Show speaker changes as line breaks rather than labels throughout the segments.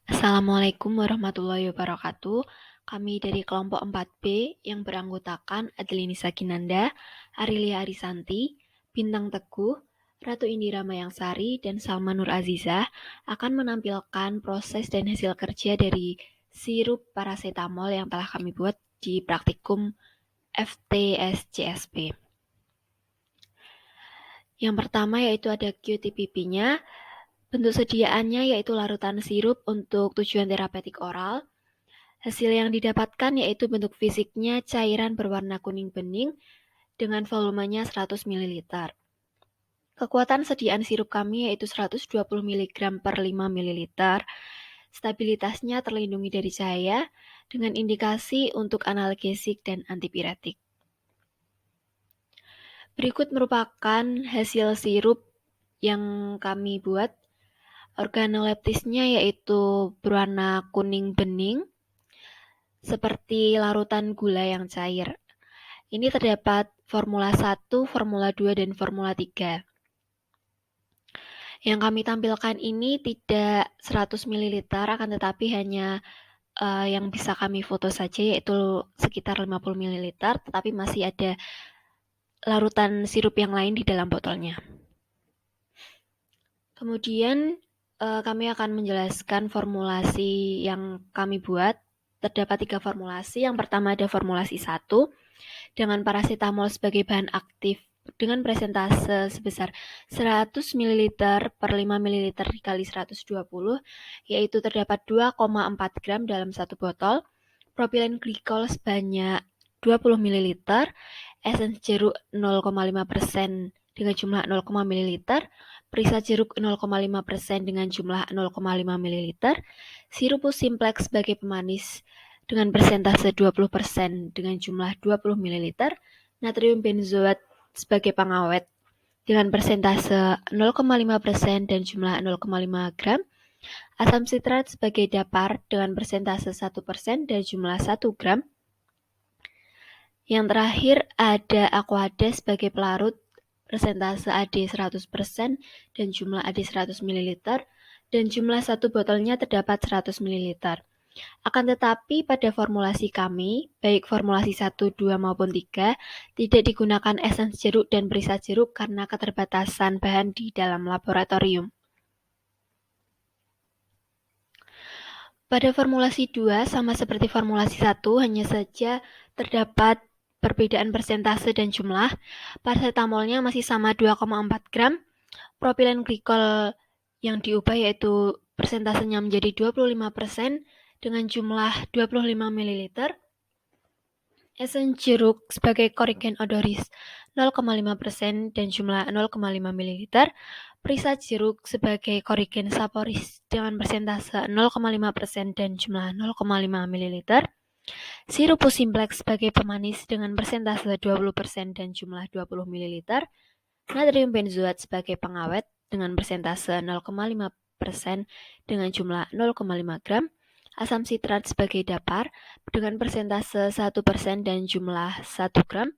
Assalamualaikum warahmatullahi wabarakatuh. Kami dari kelompok 4B yang beranggotakan Adelini Saginanda, Arilia Arisanti, Bintang Teguh, Ratu Indira Mayangsari, dan Salma Nur Azizah akan menampilkan proses dan hasil kerja dari sirup paracetamol yang telah kami buat di praktikum FTSCSP. Yang pertama yaitu ada QTPP-nya. Bentuk sediaannya yaitu larutan sirup untuk tujuan terapeutik oral. Hasil yang didapatkan yaitu bentuk fisiknya cairan berwarna kuning bening dengan volumenya 100 ml. Kekuatan sediaan sirup kami yaitu 120 mg per 5 ml. Stabilitasnya terlindungi dari cahaya dengan indikasi untuk analgesik dan antipiretik. Berikut merupakan hasil sirup yang kami buat. Organoleptisnya yaitu berwarna kuning bening, seperti larutan gula yang cair. Ini terdapat formula 1, formula 2, dan formula 3. Yang kami tampilkan ini tidak 100 ml, akan tetapi hanya yang bisa kami foto saja, yaitu sekitar 50 ml, tetapi masih ada larutan sirup yang lain di dalam botolnya. Kemudian kami akan menjelaskan formulasi yang kami buat. Terdapat 3 formulasi. Yang pertama ada formulasi 1 dengan paracetamol sebagai bahan aktif dengan presentase sebesar 100 ml per 5 ml dikali 120, yaitu terdapat 2,4 gram dalam satu botol, propilen glikol sebanyak 20 ml, esens jeruk 0,5% dengan jumlah 0,5 ml, perisa jeruk 0,5% dengan jumlah 0,5 ml, sirupus simplex sebagai pemanis dengan persentase 20% dengan jumlah 20 ml, natrium benzoat sebagai pengawet dengan persentase 0,5% dan jumlah 0,5 gram, asam sitrat sebagai dapar dengan persentase 1% dan jumlah 1 gram. Yang terakhir ada aquades sebagai pelarut, persentase AD 100% dan jumlah AD 100 ml, dan jumlah satu botolnya terdapat 100 ml. Akan tetapi pada formulasi kami, baik formulasi 1, 2, maupun 3, tidak digunakan esens jeruk dan perisa jeruk karena keterbatasan bahan di dalam laboratorium. Pada formulasi 2, sama seperti formulasi 1, hanya saja terdapat perbedaan persentase dan jumlah. Paracetamolnya masih sama 2,4 gram, propilen glikol yang diubah yaitu persentasenya menjadi 25% dengan jumlah 25 ml, esen jeruk sebagai korigen odoris 0,5% dan jumlah 0,5 ml, perisa jeruk sebagai korigen saporis dengan persentase 0,5% dan jumlah 0,5 ml, sirupus simplex sebagai pemanis dengan persentase 20% dan jumlah 20 ml, natrium benzoat sebagai pengawet dengan persentase 0,5% dengan jumlah 0,5 gram, asam sitrat sebagai dapar dengan persentase 1% dan jumlah 1 gram,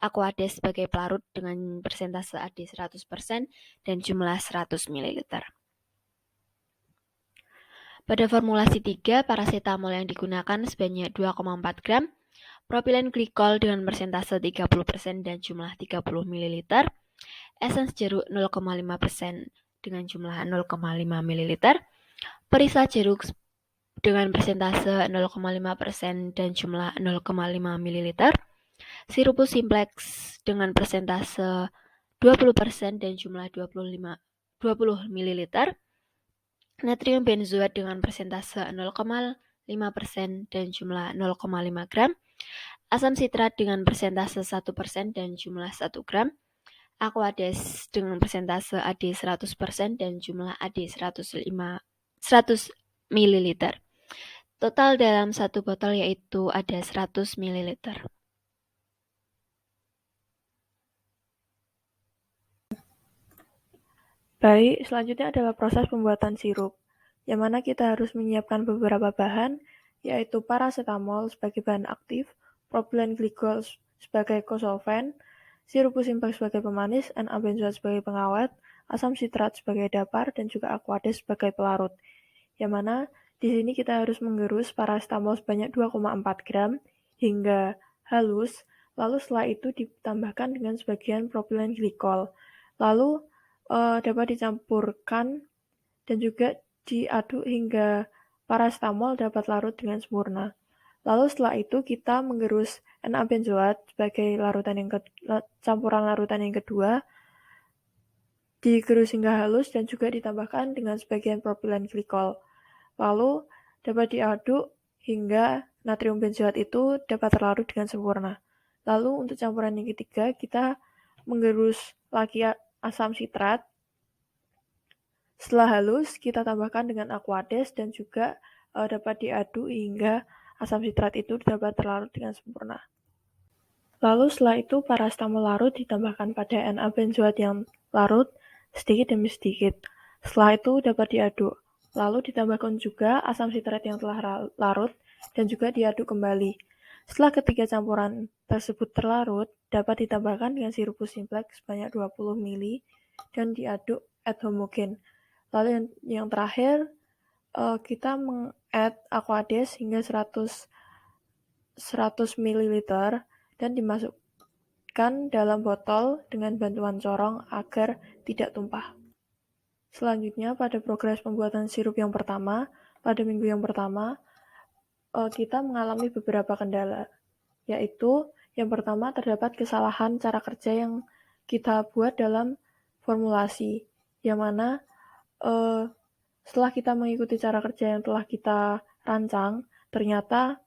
aquades sebagai pelarut dengan persentase AD 100% dan jumlah 100 ml. Pada formulasi 3, paracetamol yang digunakan sebanyak 2,4 gram, propilen glikol dengan persentase 30% dan jumlah 30 ml, esens jeruk 0,5% dengan jumlah 0,5 ml, perisa jeruk dengan persentase 0,5% dan jumlah 0,5 ml, sirupus simplex dengan persentase 20% dan jumlah 20 ml, natrium benzoat dengan persentase 0,5% dan jumlah 0,5 gram, asam sitrat dengan persentase 1% dan jumlah 1 gram, aquades dengan persentase AD 100% dan jumlah AD 100 ml. Total dalam satu botol yaitu ada 100 ml.
Baik, selanjutnya adalah proses pembuatan sirup, yang mana kita harus menyiapkan beberapa bahan, yaitu paracetamol sebagai bahan aktif, propilen glikol sebagai kosolven, sirupus simplex sebagai pemanis, N-benzoat sebagai pengawet, asam sitrat sebagai dapar, dan juga aquades sebagai pelarut. Yang mana Di sini kita harus menggerus paracetamol sebanyak 2,4 gram hingga halus, lalu setelah itu ditambahkan dengan sebagian propilen glikol. Lalu dapat dicampurkan dan juga diaduk hingga paracetamol dapat larut dengan sempurna. Lalu setelah itu kita menggerus Na-benzoat sebagai campuran larutan yang kedua, digerus hingga halus dan juga ditambahkan dengan sebagian propilen glikol. Lalu dapat diaduk hingga natrium benzoat itu dapat terlarut dengan sempurna. Lalu untuk campuran yang ketiga, kita menggerus lagi asam sitrat. Setelah halus, kita tambahkan dengan aquades dan juga dapat diaduk hingga asam sitrat itu dapat terlarut dengan sempurna. Lalu setelah itu paracetamol larut ditambahkan pada Na-benzoat yang larut sedikit demi sedikit. Setelah itu dapat diaduk. Lalu ditambahkan juga asam sitrat yang telah larut dan juga diaduk kembali. Setelah ketiga campuran tersebut terlarut, dapat ditambahkan dengan sirup simplex sebanyak 20 ml dan diaduk ad homogen. Lalu yang terakhir, kita meng-add aquades hingga 100 ml dan dimasukkan dalam botol dengan bantuan corong agar tidak tumpah. Selanjutnya, pada progres pembuatan sirup yang pertama, pada minggu yang pertama, kita mengalami beberapa kendala, yaitu yang pertama terdapat kesalahan cara kerja yang kita buat dalam formulasi, yang mana setelah kita mengikuti cara kerja yang telah kita rancang, ternyata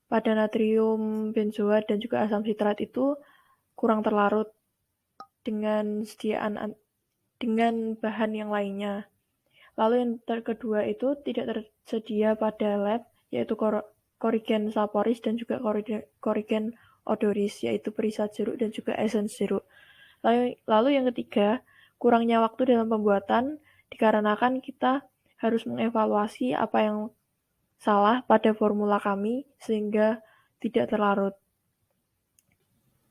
pada natrium benzoat dan juga asam sitrat itu kurang terlarut dengan bahan yang lainnya. Lalu yang kedua itu tidak tersedia pada lab, yaitu Corigen saporis dan juga Corigen odoris, yaitu perisai jeruk dan juga essence jeruk. Lalu yang ketiga, kurangnya waktu dalam pembuatan dikarenakan kita harus mengevaluasi apa yang salah pada formula kami sehingga tidak terlarut.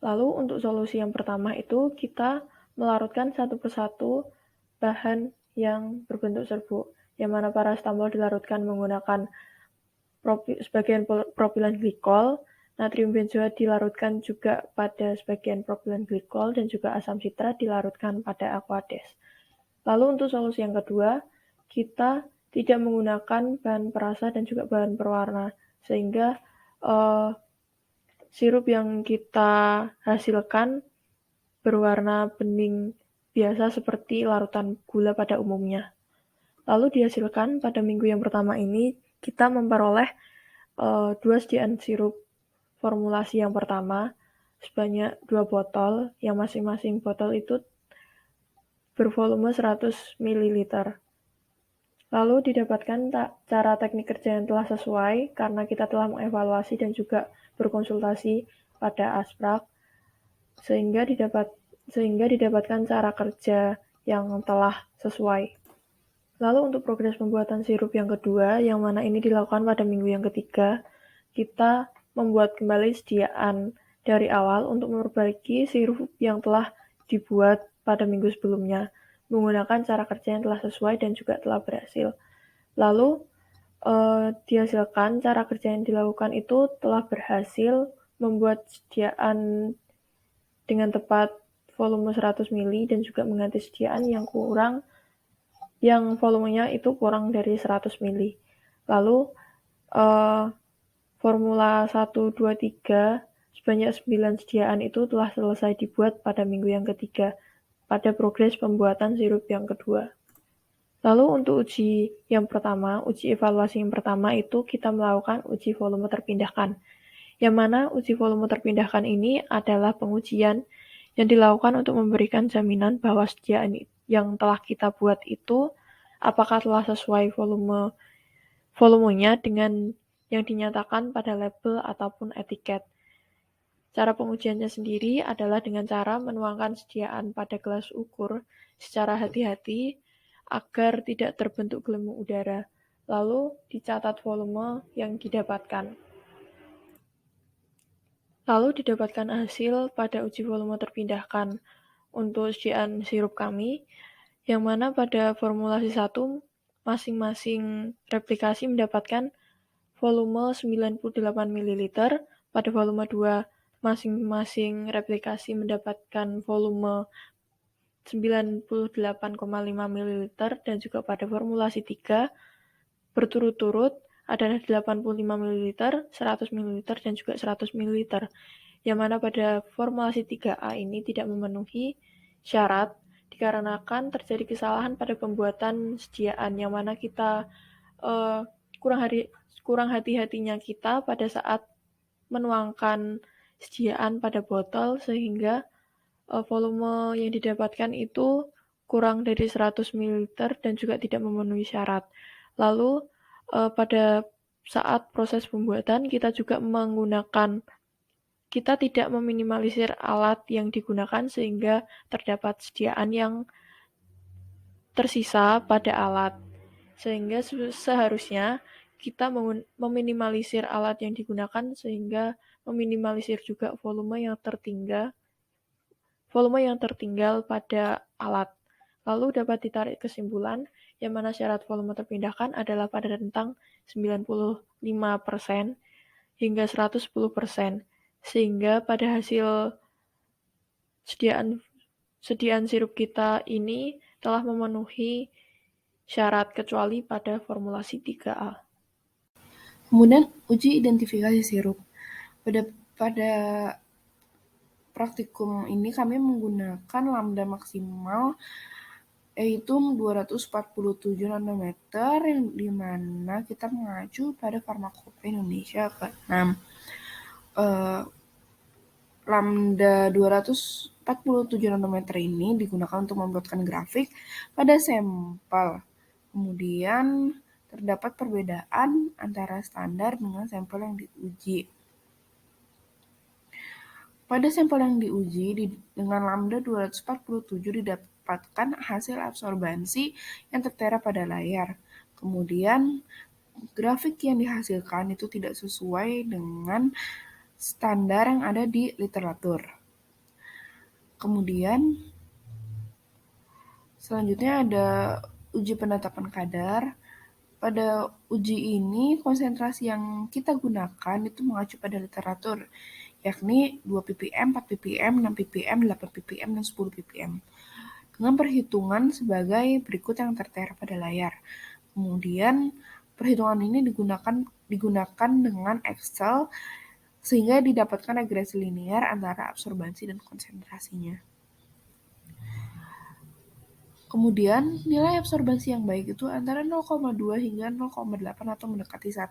Lalu untuk solusi yang pertama itu kita melarutkan satu persatu bahan yang berbentuk serbuk, yang mana paracetamol dilarutkan menggunakan sebagian propilen glikol, natrium benzoat dilarutkan juga pada sebagian propilen glikol, dan juga asam sitrat dilarutkan pada aquades. Lalu untuk solusi yang kedua, kita tidak menggunakan bahan perasa dan juga bahan perwarna, sehingga sirup yang kita hasilkan berwarna bening biasa seperti larutan gula pada umumnya. Lalu dihasilkan pada minggu yang pertama ini, kita memperoleh 2 sediaan sirup formulasi yang pertama sebanyak 2 botol, yang masing-masing botol itu bervolume 100 ml. Lalu didapatkan cara teknik kerja yang telah sesuai karena kita telah mengevaluasi dan juga berkonsultasi pada Asprak, sehingga didapatkan cara kerja yang telah sesuai. Lalu untuk progres pembuatan sirup yang kedua, yang mana ini dilakukan pada minggu yang ketiga, kita membuat kembali sediaan dari awal untuk memperbaiki sirup yang telah dibuat pada minggu sebelumnya, menggunakan cara kerja yang telah sesuai dan juga telah berhasil. Lalu dihasilkan cara kerja yang dilakukan itu telah berhasil membuat sediaan dengan tepat volume 100 ml dan juga mengganti sediaan yang volumenya itu kurang dari 100 ml. Lalu formula 1, 2, 3 sebanyak 9 sediaan itu telah selesai dibuat pada minggu yang ketiga pada progres pembuatan sirup yang kedua. Lalu untuk uji evaluasi yang pertama itu kita melakukan uji volume terpindahkan. Yang mana uji volume terpindahkan ini adalah pengujian yang dilakukan untuk memberikan jaminan bahwa sediaan yang telah kita buat itu apakah telah sesuai volumenya dengan yang dinyatakan pada label ataupun etiket. Cara pengujiannya sendiri adalah dengan cara menuangkan sediaan pada gelas ukur secara hati-hati agar tidak terbentuk gelembung udara, lalu dicatat volume yang didapatkan. Lalu didapatkan hasil pada uji volume terpindahkan untuk sediaan sirup kami, yang mana pada formulasi 1 masing-masing replikasi mendapatkan volume 98 ml, pada volume 2 masing-masing replikasi mendapatkan volume 98,5 ml, dan juga pada formulasi 3 berturut-turut adalah 85 ml, 100 ml, dan juga 100 ml. Yang mana pada formulasi 3A ini tidak memenuhi syarat dikarenakan terjadi kesalahan pada pembuatan sediaan, yang mana kita kurang hati-hatinya kita pada saat menuangkan sediaan pada botol, sehingga volume yang didapatkan itu kurang dari 100 ml dan juga tidak memenuhi syarat. Lalu pada saat proses pembuatan kita tidak meminimalisir alat yang digunakan, sehingga terdapat sediaan yang tersisa pada alat. Sehingga seharusnya kita meminimalisir alat yang digunakan, sehingga meminimalisir juga volume yang tertinggal pada alat. Lalu dapat ditarik kesimpulan yang mana syarat volume terpindahkan adalah pada rentang 95% hingga 110%, sehingga pada hasil sediaan sirup kita ini telah memenuhi syarat kecuali pada formulasi 3A.
Kemudian uji identifikasi sirup. Pada praktikum ini kami menggunakan lambda maksimal yaitu 247 nanometer, yang dimana kita mengacu pada Farmakopeia Indonesia ke-6. Lambda 247 nanometer ini digunakan untuk membuatkan grafik pada sampel. Kemudian terdapat perbedaan antara standar dengan sampel yang diuji. Pada sampel yang diuji dengan lambda 247 didapatkan hasil absorbansi yang tertera pada layar. Kemudian grafik yang dihasilkan itu tidak sesuai dengan standar yang ada di literatur. Kemudian selanjutnya ada uji penetapan kadar. Pada uji ini konsentrasi yang kita gunakan itu mengacu pada literatur, yakni 2 ppm, 4 ppm, 6 ppm, 8 ppm, dan 10 ppm. Dengan perhitungan sebagai berikut yang tertera pada layar. Kemudian perhitungan ini digunakan dengan Excel sehingga didapatkan regresi linear antara absorbansi dan konsentrasinya. Kemudian nilai absorbansi yang baik itu antara 0,2 hingga 0,8 atau mendekati 1.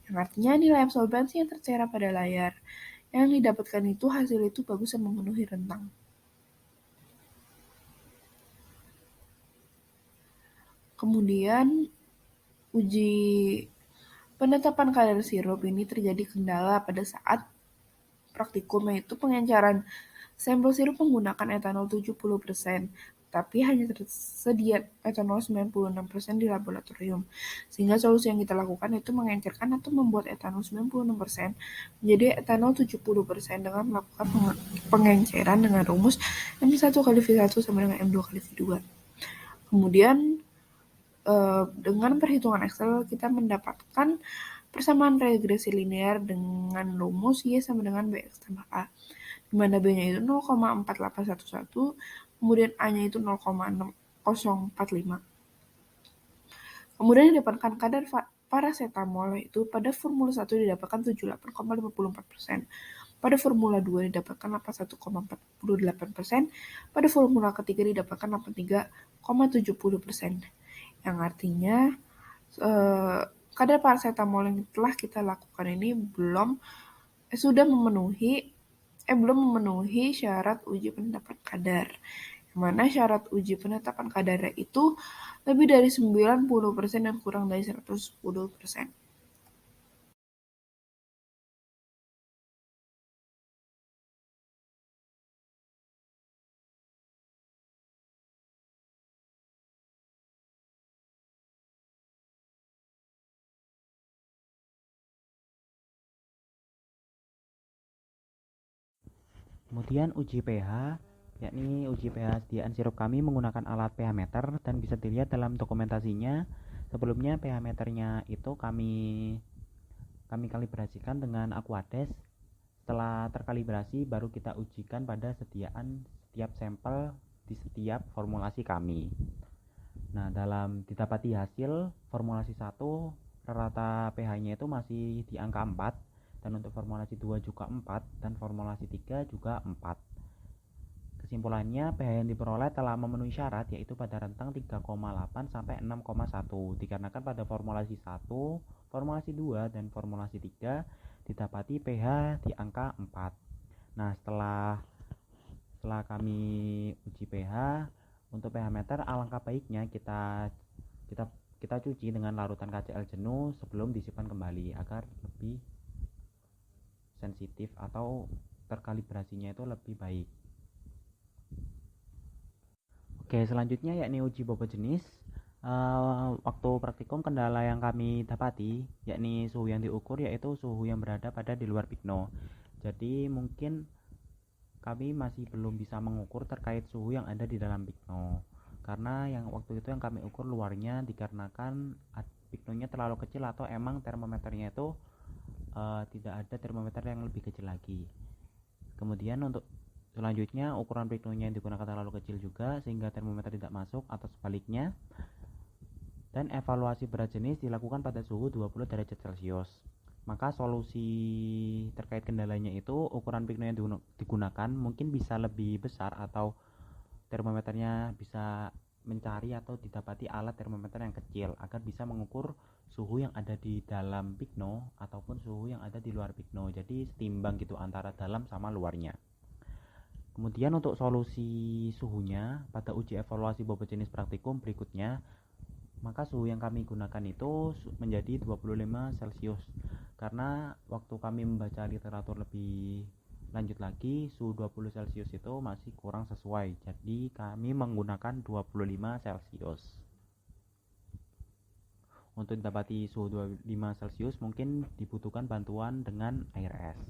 Yang artinya nilai absorbansi yang tertera pada layar yang didapatkan itu hasil itu bagus dan memenuhi rentang. Kemudian uji penetapan kadar sirup ini terjadi kendala pada saat praktikum, yaitu pengenceran sampel sirup menggunakan etanol 70%, tapi hanya tersedia etanol 96% di laboratorium. Sehingga solusi yang kita lakukan itu mengencerkan atau membuat etanol 96% menjadi etanol 70% dengan melakukan pengenceran dengan rumus M1 kali V1 sama dengan M2 kali V2. Kemudian dengan perhitungan Excel kita mendapatkan persamaan regresi linear dengan rumus Y sama dengan BX tambah A, di mana B-nya itu 0,4811, kemudian A-nya itu 0,6045. Kemudian didapatkan kadar paracetamol, yaitu pada formula 1 didapatkan 78,54%, pada formula 2 didapatkan 81,48%, pada formula ketiga didapatkan 83,70%. Yang artinya kadar paracetamol yang telah kita lakukan ini belum memenuhi syarat uji penetapan kadar. Yang mana syarat uji penetapan kadarnya itu lebih dari 90% dan kurang dari 110%.
Kemudian uji pH, yakni uji pH sediaan sirup kami menggunakan alat pH meter dan bisa dilihat dalam dokumentasinya Sebelumnya pH meternya itu kami kalibrasikan dengan Aquades. Setelah terkalibrasi baru kita ujikan pada sediaan setiap sampel di setiap formulasi kami. Nah, dalam didapati hasil formulasi 1 rata pH-nya itu masih di angka 4, dan untuk formulasi 2 juga 4, dan formulasi 3 juga 4. Kesimpulannya, pH yang diperoleh telah memenuhi syarat, yaitu pada rentang 3,8 sampai 6,1, dikarenakan pada formulasi 1, formulasi 2, dan formulasi 3 didapati pH di angka 4. Nah, setelah kami uji pH, untuk pH meter alangkah baiknya kita cuci dengan larutan KCl jenuh sebelum disimpan kembali agar lebih sensitif atau terkalibrasinya itu lebih baik. Oke, selanjutnya yakni uji bobot jenis. Waktu praktikum kendala yang kami dapati yakni suhu yang diukur yaitu suhu yang berada pada di luar pigno. Jadi mungkin kami masih belum bisa mengukur terkait suhu yang ada di dalam pigno, karena yang waktu itu yang kami ukur luarnya dikarenakan pignonya terlalu kecil atau emang termometernya itu tidak ada termometer yang lebih kecil lagi. Kemudian untuk selanjutnya ukuran pignonya yang digunakan terlalu kecil juga sehingga termometer tidak masuk atau sebaliknya. Dan evaluasi berat jenis dilakukan pada suhu 20 derajat Celcius. Maka solusi terkait kendalanya itu ukuran pigno yang digunakan mungkin bisa lebih besar atau termometernya bisa mencari atau didapati alat termometer yang kecil agar bisa mengukur suhu yang ada di dalam pigno ataupun suhu yang ada di luar pigno. Jadi setimbang gitu antara dalam sama luarnya. Kemudian untuk solusi suhunya pada uji evaluasi bobot jenis praktikum berikutnya, maka suhu yang kami gunakan itu menjadi 25 Celcius. Karena waktu kami membaca literatur lebih lanjut lagi, suhu 20 Celcius itu masih kurang sesuai. Jadi kami menggunakan 25 Celcius. Untuk mendapati suhu 25 Celcius mungkin dibutuhkan bantuan dengan air es.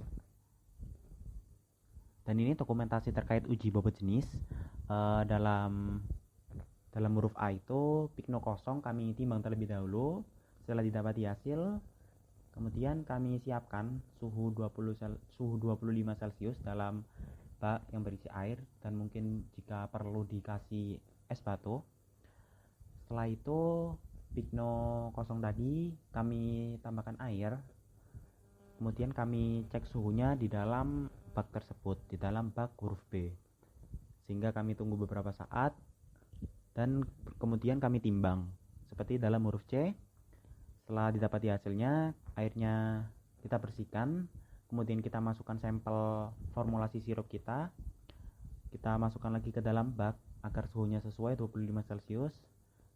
Dan ini dokumentasi terkait uji bobot jenis. Dalam huruf A itu pigno kosong kami timbang terlebih dahulu. Setelah didapati hasil, kemudian kami siapkan suhu 25 Celcius dalam bak yang berisi air dan mungkin jika perlu dikasih es batu. Setelah itu pigno kosong tadi kami tambahkan air. Kemudian kami cek suhunya di dalam bak tersebut, di dalam bak huruf B. Sehingga kami tunggu beberapa saat dan kemudian kami timbang. Seperti dalam huruf C, setelah didapati hasilnya, airnya kita bersihkan, kemudian kita masukkan sampel formulasi sirup kita masukkan lagi ke dalam bak agar suhunya sesuai 25 Celcius.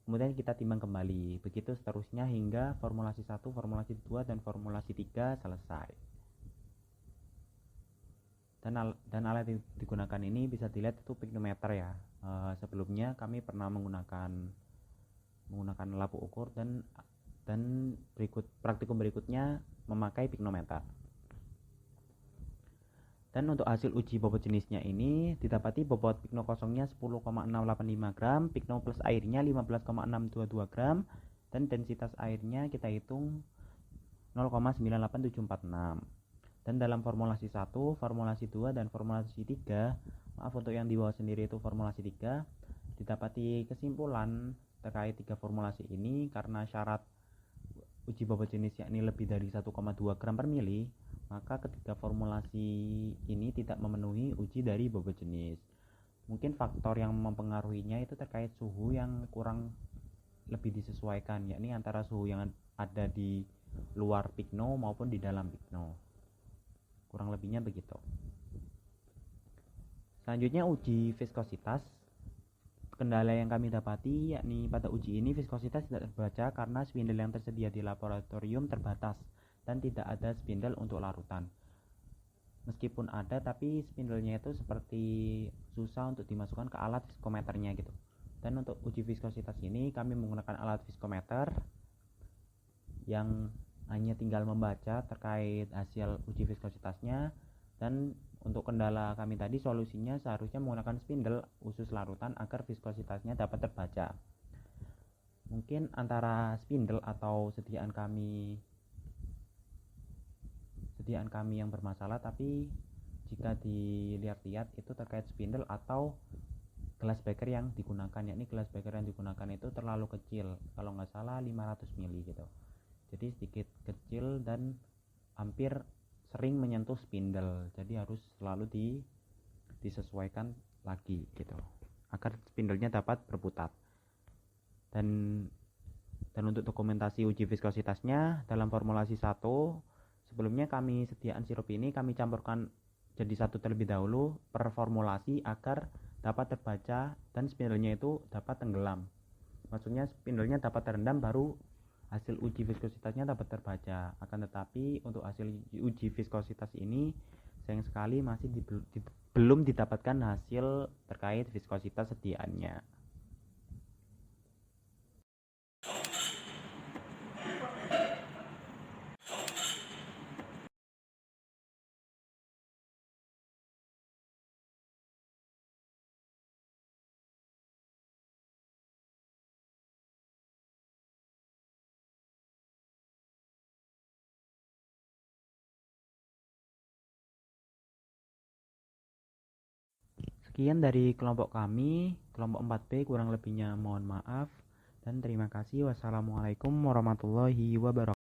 Kemudian kita timbang kembali. Begitu seterusnya hingga formulasi 1, formulasi 2, dan formulasi 3 selesai. Dan alat yang digunakan ini bisa dilihat itu pignometer ya. Sebelumnya kami pernah menggunakan lampu ukur dan praktikum berikutnya memakai pignometer. Dan untuk hasil uji bobot jenisnya ini didapati bobot pigno kosongnya 10,685 gram, pigno plus airnya 15,622 gram, dan densitas airnya kita hitung 0,98746. Dan dalam formulasi 1, formulasi 2, dan formulasi 3, maaf untuk yang di bawah sendiri itu formulasi 3, didapati kesimpulan terkait 3 formulasi ini karena syarat uji bobot jenis yakni lebih dari 1,2 gram per mili, maka ketiga formulasi ini tidak memenuhi uji dari bobot jenis. Mungkin faktor yang mempengaruhinya itu terkait suhu yang kurang lebih disesuaikan, yakni antara suhu yang ada di luar pigno maupun di dalam pigno. Kurang lebihnya begitu. Selanjutnya uji viskositas. Kendala yang kami dapati yakni pada uji ini viskositas tidak terbaca karena spindle yang tersedia di laboratorium terbatas dan tidak ada spindle untuk larutan. Meskipun ada, tapi spindlenya itu seperti susah untuk dimasukkan ke alat viskometernya gitu. Dan untuk uji viskositas ini kami menggunakan alat viskometer yang hanya tinggal membaca terkait hasil uji viskositasnya. Dan untuk kendala kami tadi solusinya seharusnya menggunakan spindle khusus larutan agar viskositasnya dapat terbaca. Mungkin antara spindle atau sediaan kami yang bermasalah, tapi jika dilihat-lihat itu terkait spindle atau glass breaker yang digunakan, yakni glass breaker yang digunakan itu terlalu kecil, kalau nggak salah 500 mili gitu, jadi sedikit kecil dan hampir sering menyentuh spindle, jadi harus selalu disesuaikan lagi gitu agar spindlenya dapat berputar. Dan untuk dokumentasi uji viskositasnya dalam formulasi 1, sebelumnya kami sediaan sirup ini kami campurkan jadi satu terlebih dahulu per formulasi agar dapat terbaca dan spindlenya itu dapat tenggelam. Maksudnya spindlenya dapat terendam baru hasil uji viskositasnya dapat terbaca. Akan tetapi untuk hasil uji viskositas ini sayang sekali masih belum didapatkan hasil terkait viskositas sediaannya. Sekian dari kelompok kami, kelompok 4B, kurang lebihnya mohon maaf dan terima kasih. Wassalamualaikum warahmatullahi wabarakatuh.